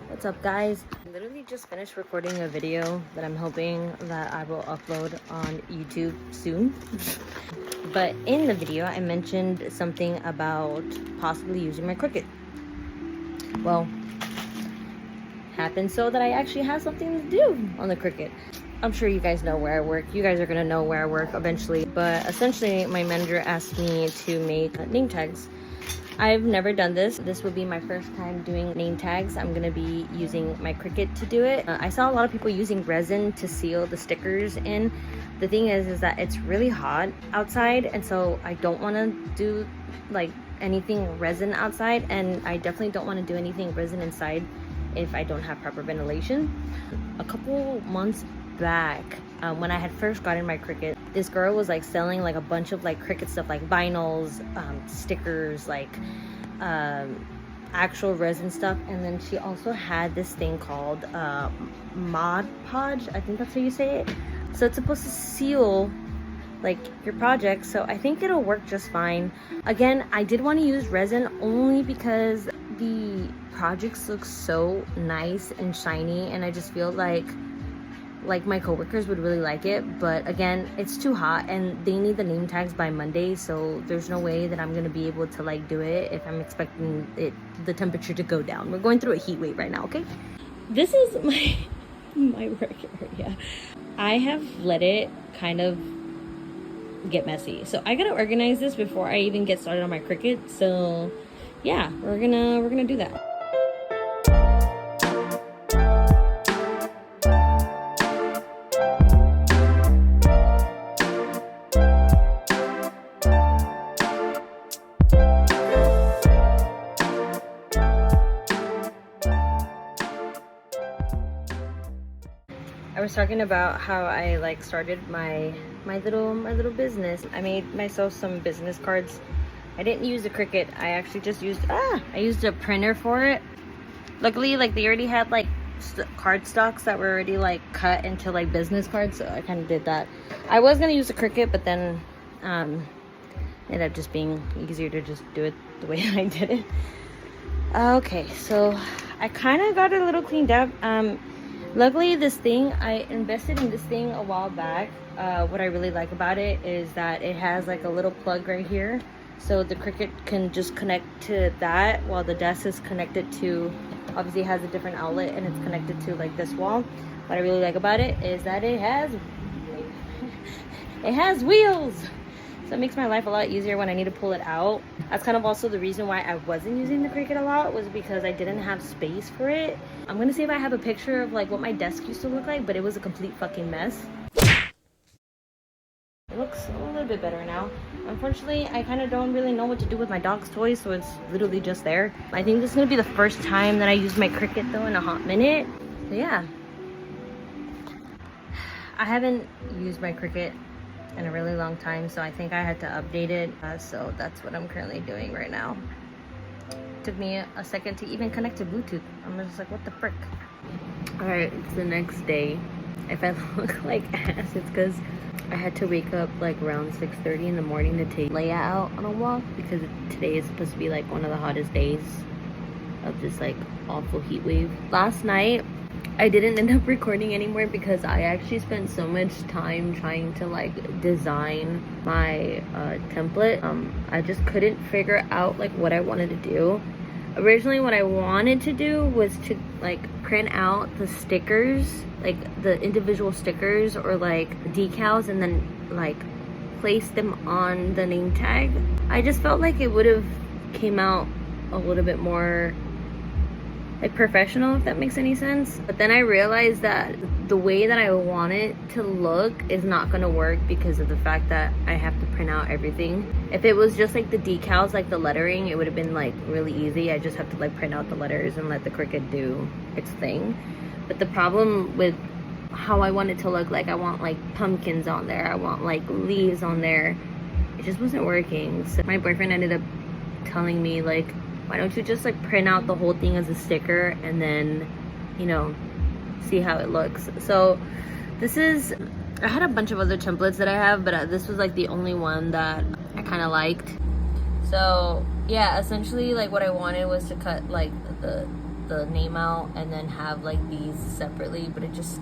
What's up, guys? I literally just finished recording a video that I'm hoping that I will upload on YouTube soon. But in the video, I mentioned something about possibly using my Cricut. Well, happens so that I actually have something to do on the Cricut. I'm sure you guys know where I work. You guys are gonna know where I work eventually. But essentially, my manager asked me to make name tags. I've never done this. This will be my first time doing name tags. I'm gonna be using my Cricut to do it. I saw a lot of people using resin to seal the stickers in. The thing is that it's really hot outside, and so I don't want to do like anything resin outside, and I definitely don't want to do anything resin inside if I don't have proper ventilation. A couple months back, when I had first gotten my Cricut, this girl was like selling like a bunch of like Cricut stuff, like vinyls, stickers, like actual resin stuff. And then she also had this thing called Mod Podge, I think that's how you say it. So it's supposed to seal like your project, so I think it'll work just fine. Again, I did want to use resin only because the projects look so nice and shiny, and I just feel like my coworkers would really like it. But again, it's too hot and they need the name tags by Monday, so there's no way that I'm gonna be able to like do it if I'm expecting the temperature to go down. We're going through a heat wave right now, okay? This is my work area. I have let it kind of get messy, so I gotta organize this before I even get started on my Cricut. So yeah, we're gonna do that. I was talking about how I like started my little business. I made myself some business cards. I didn't use a Cricut. I actually just used I used a printer for it. Luckily, like they already had like card stocks that were already like cut into like business cards, so I kind of did that. I was gonna use a Cricut, but then it ended up just being easier to just do it the way I did it. Okay, so I kind of got it a little cleaned up. Luckily, this thing, I invested in this thing a while back. What I really like about it is that it has like a little plug right here. So the Cricut can just connect to that while the desk is connected to, obviously it has a different outlet and it's connected to like this wall. What I really like about it is that it has wheels. So it makes my life a lot easier when I need to pull it out. That's kind of also the reason why I wasn't using the Cricut a lot, was because I didn't have space for it. I'm gonna see if I have a picture of like what my desk used to look like, but it was a complete fucking mess. It looks a little bit better now. Unfortunately, I kind of don't really know what to do with my dog's toys, so it's literally just there. I think this is gonna be the first time that I use my Cricut though in a hot minute. So yeah. I haven't used my Cricut in a really long time, so I think I had to update it. So that's what I'm currently doing right now. Took me a second to even connect to Bluetooth. I'm just like, what the frick? All right, it's the next day. If I look like ass, it's because I had to wake up like around 6:30 in the morning to take Leia out on a walk, because today is supposed to be like one of the hottest days of this like awful heat wave. Last night I didn't end up recording anymore because I actually spent so much time trying to like design my template. I just couldn't figure out like what I wanted to do. Originally what I wanted to do was to like print out the stickers, like the individual stickers or like decals, and then like place them on the name tag. I just felt like it would have came out a little bit more like professional, if that makes any sense. But then I realized that the way that I want it to look is not gonna work because of the fact that I have to print out everything. If it was just like the decals, like the lettering, it would have been like really easy. I just have to like print out the letters and let the Cricut do its thing. But the problem with how I want it to look, like I want like pumpkins on there, I want like leaves on there, it just wasn't working. So my boyfriend ended up telling me like, why don't you just like print out the whole thing as a sticker and then, you know, see how it looks. So this is, I had a bunch of other templates that I have, but this was like the only one that I kind of liked. So yeah, essentially like what I wanted was to cut like the the name out and then have like these separately, but it just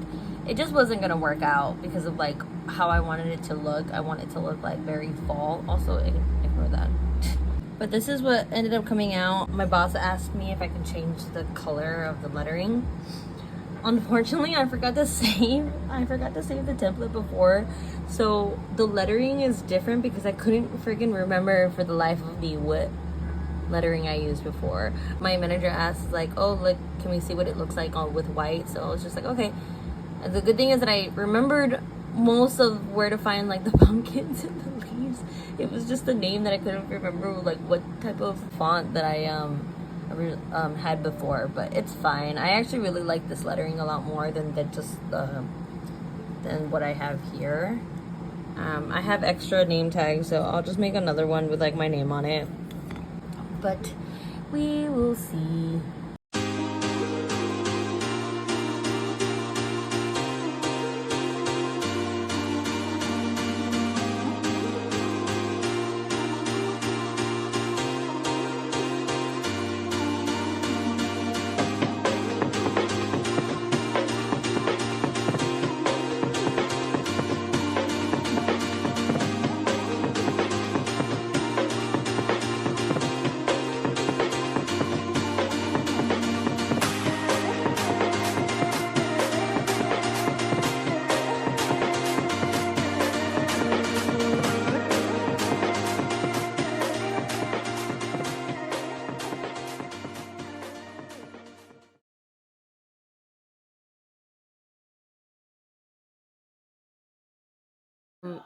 wasn't gonna work out because of like how I wanted it to look. I want it to look like very fall. Also, ignore that. But this is what ended up coming out. My boss asked me if I can change the color of the lettering. Unfortunately, I forgot to save the template before, so the lettering is different because I couldn't freaking remember for the life of me what lettering I used before. My manager asked like, oh, look, can we see what it looks like with white? So I was just like, okay. And the good thing is that I remembered most of where to find like the pumpkins and the leaves. It was just the name that I couldn't remember, like what type of font that I had before, but it's fine. I actually really like this lettering a lot more than just than what I have here. I have extra name tags, so I'll just make another one with like my name on it, but we will see.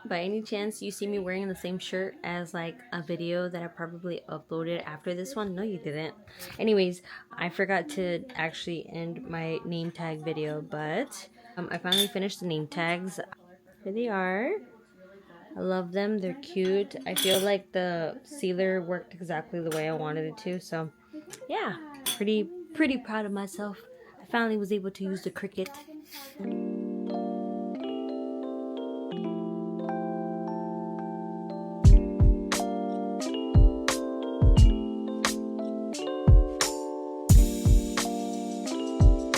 By any chance you see me wearing the same shirt as like a video that I probably uploaded after this one? No, you didn't. Anyways, I forgot to actually end my name tag video, but I finally finished the name tags. Here they are. I love them. They're cute. I feel like the sealer worked exactly the way I wanted it to. So yeah, pretty proud of myself. I finally was able to use the Cricut.